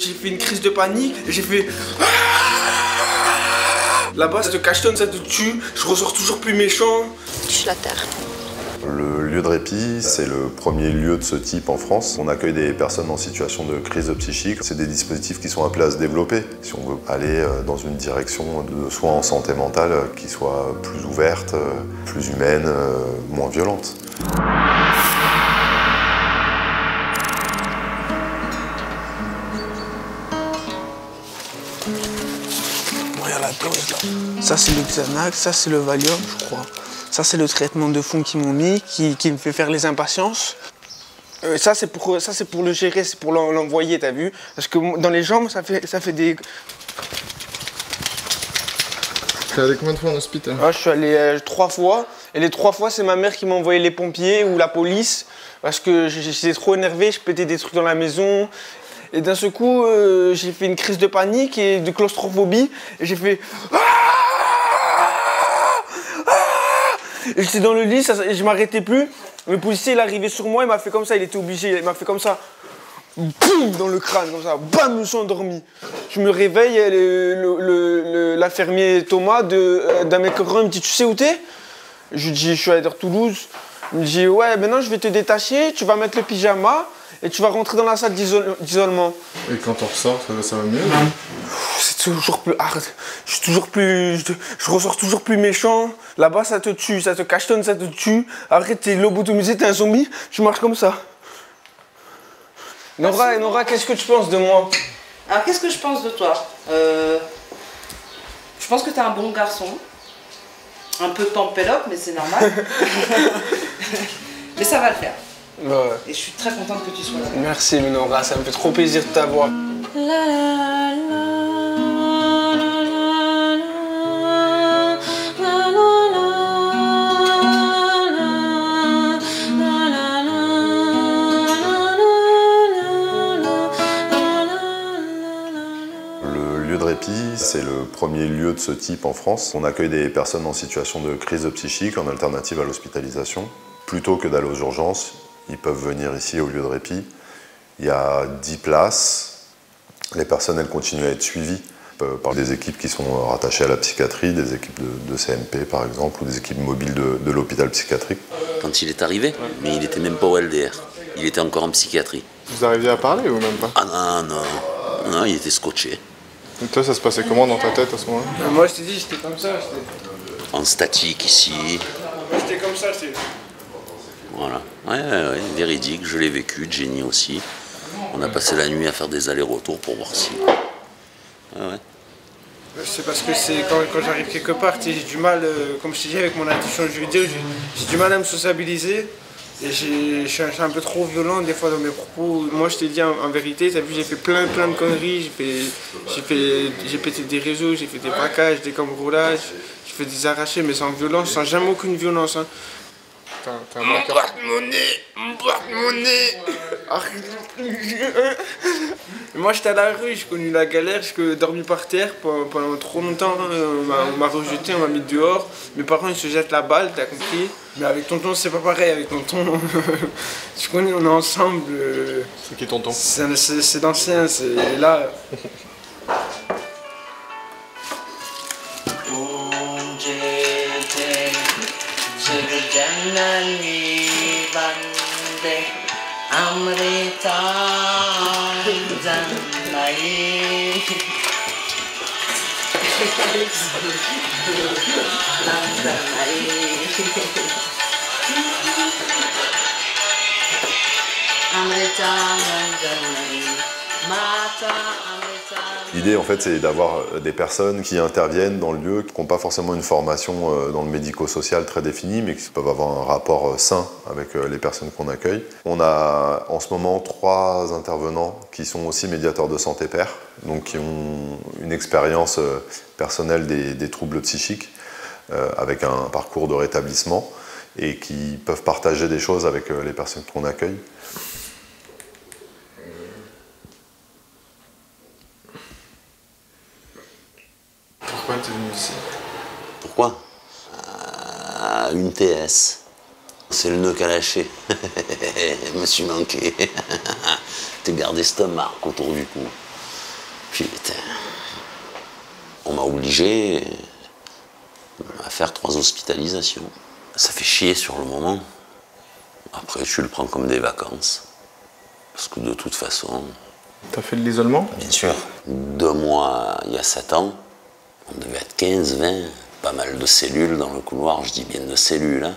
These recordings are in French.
J'ai fait une crise de panique, j'ai fait... Là-bas, ça te cachetonne, ça te tue, je ressors toujours plus méchant. Touche la terre. Le lieu de répit, c'est le premier lieu de ce type en France. On accueille des personnes en situation de crise psychique. C'est des dispositifs qui sont appelés à se développer. Si on veut aller dans une direction de soins en santé mentale qui soit plus ouverte, plus humaine, moins violente. Regarde la dose là. Ça c'est le Xanax, ça c'est le Valium, je crois. Ça c'est le traitement de fond qu'ils m'ont mis, qui me fait faire les impatiences. Ça c'est pour le gérer, c'est pour l'envoyer, t'as vu? Parce que dans les jambes, ça fait des... T'es allé combien de fois en hospital? Je suis allé 3 fois, et les 3 fois c'est ma mère qui m'a envoyé les pompiers ou la police, parce que j'étais trop énervé, je pétais des trucs dans la maison. Et d'un seul coup, j'ai fait une crise de panique et de claustrophobie, et j'ai fait... Et j'étais dans le lit, et je m'arrêtais plus. Le policier, il est arrivé sur moi, il m'a fait comme ça, il était obligé, il m'a fait comme ça. Boum, dans le crâne, comme ça, bam, je me suis endormi. Je me réveille, l'infirmier Thomas d'un mec il me dit, tu sais où t'es? Je lui dis, je suis à Toulouse. Il me dit, ouais, maintenant je vais te détacher, tu vas mettre le pyjama et tu vas rentrer dans la salle d'isolement. Et quand on ressort, ça va mieux? C'est toujours plus hard. Je ressors toujours plus méchant. Là-bas, ça te tue, ça te cachetonne, ça te tue. Après, t'es lobotomisé, t'es un zombie, tu marches comme ça. Nora, qu'est-ce que tu penses de moi? Alors, qu'est-ce que je pense de toi? Je pense que t'es un bon garçon. Un peu pampélope, mais c'est normal. Mais ça va le faire. Ouais. Et je suis très contente que tu sois là. Merci, Nora, ça me fait trop plaisir de t'avoir. Le lieu de répit, c'est le premier lieu de ce type en France. On accueille des personnes en situation de crise psychique en alternative à l'hospitalisation. Plutôt que d'aller aux urgences, ils peuvent venir ici au lieu de répit. Il y a 10 places. Les personnes, elles continuent à être suivies par des équipes qui sont rattachées à la psychiatrie, des équipes de CMP par exemple, ou des équipes mobiles de l'hôpital psychiatrique. Quand il est arrivé, mais il n'était même pas au LDR. Il était encore en psychiatrie. Vous arriviez à parler ou même pas? Ah non, il était scotché. Et toi, ça se passait comment dans ta tête à ce moment-là? Moi, je t'ai dit, j'étais comme ça. En statique ici. J'étais comme ça, Voilà. Ouais, véridique, je l'ai vécu, Jenny aussi. On a passé la nuit à faire des allers-retours pour voir si... Ouais. C'est parce que c'est quand j'arrive quelque part, j'ai du mal, comme je t'ai dit avec mon addiction aux jeux vidéo, j'ai du mal à me sociabiliser. Et je suis un peu trop violent des fois dans mes propos. Moi je t'ai dit en vérité, t'as vu, j'ai fait plein de conneries, j'ai pété des réseaux, j'ai fait des braquages, des cambriolages, j'ai fait des arrachés mais sans violence, sans jamais aucune violence. Hein. Mon porte-monnaie. Moi j'étais à la rue, j'ai connu la galère, j'ai dormi par terre pendant trop longtemps, on m'a rejeté, on m'a mis dehors. Mes parents ils se jettent la balle, t'as compris? Mais avec tonton c'est pas pareil, avec tonton, tu connais, on est ensemble. C'est qui tonton? C'est l'ancien, c'est là. L'idée, en fait, c'est d'avoir des personnes qui interviennent dans le lieu, qui n'ont pas forcément une formation dans le médico-social très définie, mais qui peuvent avoir un rapport sain avec les personnes qu'on accueille. On a en ce moment 3 intervenants qui sont aussi médiateurs de santé pair, donc qui ont une expérience personnelle des troubles psychiques, avec un parcours de rétablissement, et qui peuvent partager des choses avec les personnes qu'on accueille. Pourquoi t'es venu ici? Pourquoi? Une TS. C'est le nœud qu'a lâché. Je me suis manqué. T'es gardé cette marque autour du cou. Putain. On m'a obligé à faire 3 hospitalisations. Ça fait chier sur le moment. Après, tu le prends comme des vacances. Parce que de toute façon... T'as fait de l'isolement? Bien sûr. 2 mois, il y a 7 ans, on devait être 15, 20, pas mal de cellules dans le couloir. Je dis bien de cellules, hein.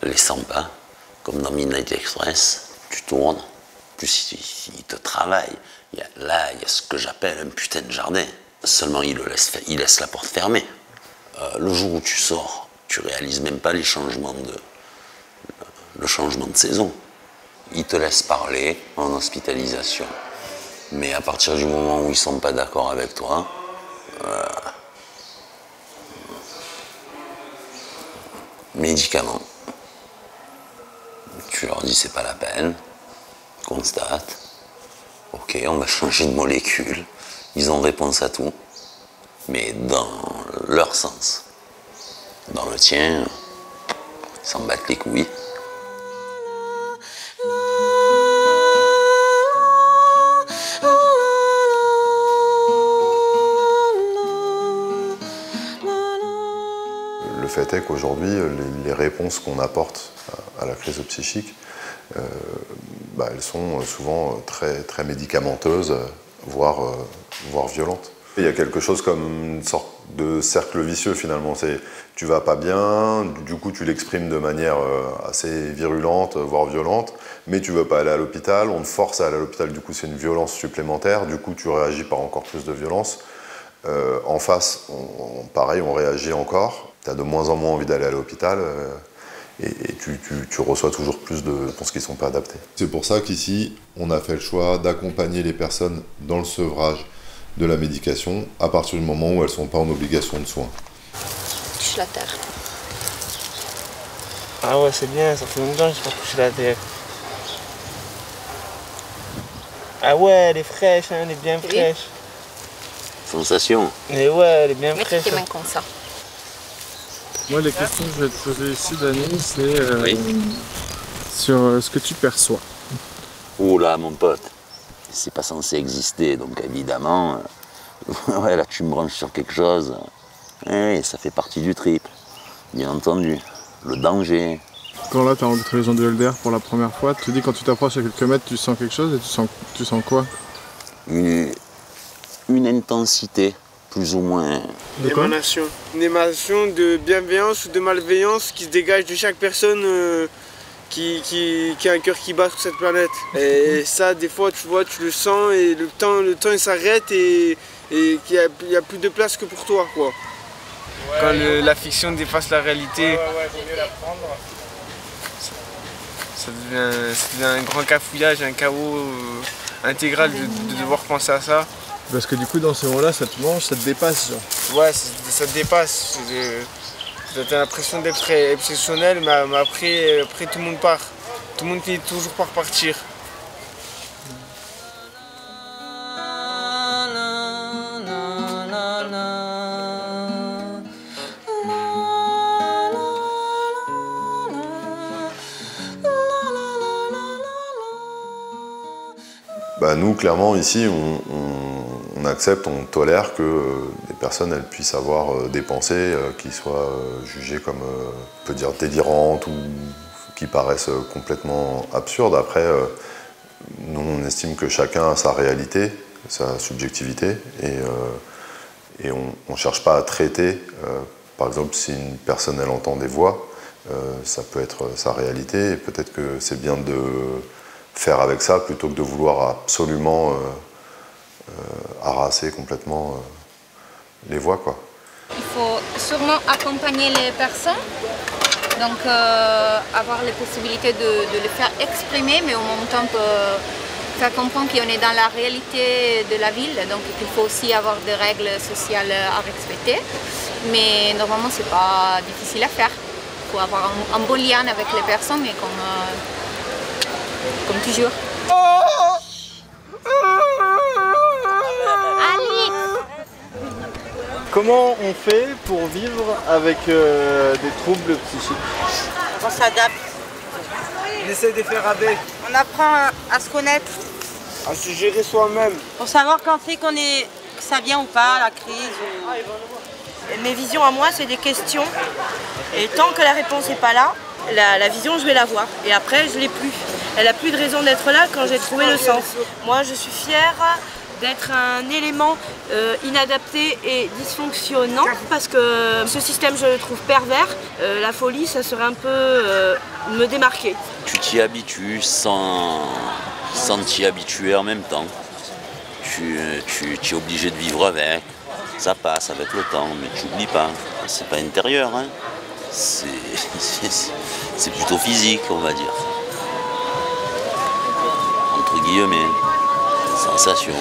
Les 100 pas, comme dans Midnight Express. Tu tournes, plus il te travaille. Là, il y a ce que j'appelle un putain de jardin. Seulement, il laisse la porte fermée. Le jour où tu sors, tu réalises même pas le changement de saison. Ils te laissent parler en hospitalisation. Mais à partir du moment où ils ne sont pas d'accord avec toi, médicaments. Tu leur dis c'est pas la peine, constate. Ok, on va changer de molécule. Ils ont réponse à tout, mais dans leur sens. Dans le tien, ils s'en battent les couilles. Le fait est qu'aujourd'hui, les réponses qu'on apporte à la crise psychique, elles sont souvent très, très médicamenteuses, voire violentes. Il y a quelque chose comme une sorte de cercle vicieux finalement. Tu vas pas bien, du coup tu l'exprimes de manière assez virulente, voire violente, mais tu veux pas aller à l'hôpital, on te force à aller à l'hôpital, du coup c'est une violence supplémentaire, du coup tu réagis par encore plus de violence. En face, pareil, on réagit encore, tu as de moins en moins envie d'aller à l'hôpital, et tu reçois toujours plus de réponses qui ne sont pas adaptées. C'est pour ça qu'ici, on a fait le choix d'accompagner les personnes dans le sevrage de la médication à partir du moment où elles ne sont pas en obligation de soins. Touche la terre. Ah ouais, c'est bien, ça fait longtemps que je n'ai pas touché la terre. Ah ouais, elle est fraîche, hein, elle est bien fraîche. Sensation. Mais ouais, elle est bien Mets fraîche. tes mains comme ça. Moi, les questions que je vais te poser ici, Dani, c'est Oui. sur ce que tu perçois. Oula, mon pote, c'est pas censé exister, donc évidemment, ouais, là tu me branches sur quelque chose. Oui, ça fait partie du trip, bien entendu. Le danger. Quand là, tu as rencontré les gens de LDR pour la première fois, tu dis quand tu t'approches à quelques mètres, tu sens quelque chose et tu sens quoi? Une intensité, plus ou moins. De quoi? Une émanation de bienveillance ou de malveillance qui se dégage de chaque personne qui a un cœur qui bat sur cette planète. Et ça, des fois, tu vois, tu le sens et le temps il s'arrête et qu'il n'y a plus de place que pour toi, quoi. Ouais, quand la fiction dépasse la réalité, vaut mieux la prendre. Ça devient un grand cafouillage, un chaos intégral de devoir penser à ça. Parce que du coup, dans ces moments-là, ça te mange, ça te dépasse. Genre. Ouais, ça te dépasse. T'as l'impression d'être exceptionnel, mais après tout le monde part. Tout le monde finit toujours par partir. Nous, clairement, ici, on accepte, on tolère que les personnes elles puissent avoir des pensées qui soient jugées comme, on peut dire, délirantes ou qui paraissent complètement absurdes. Après, nous, on estime que chacun a sa réalité, sa subjectivité, et on ne cherche pas à traiter. Par exemple, si une personne elle entend des voix, ça peut être sa réalité, et peut-être que c'est bien de faire avec ça plutôt que de vouloir absolument harasser complètement les voix, quoi. Il faut sûrement accompagner les personnes, donc avoir les possibilités de les faire exprimer, mais au même temps faire comprendre qu'on est dans la réalité de la ville, donc il faut aussi avoir des règles sociales à respecter. Mais normalement, c'est pas difficile à faire. Il faut avoir un bon lien avec les personnes, mais comme toujours. Allez! Comment on fait pour vivre avec des troubles psychiques? On s'adapte. On essaie de faire avec. On apprend à se connaître. à se gérer soi-même. Pour savoir quand c'est que ça vient ou pas, la crise. Mes visions à moi, c'est des questions. Et tant que la réponse n'est pas là, la vision, je vais la voir. Et après, je ne l'ai plus. Elle n'a plus de raison d'être là quand j'ai trouvé le sens. Moi, je suis fière d'être un élément inadapté et dysfonctionnant parce que ce système, je le trouve pervers. La folie, ça serait un peu me démarquer. Tu t'y habitues sans t'y habituer en même temps. Tu es obligé de vivre avec. Ça passe avec le temps, mais tu n'oublies pas. C'est pas intérieur, hein. C'est plutôt physique, on va dire. Entre guillemets, sensation.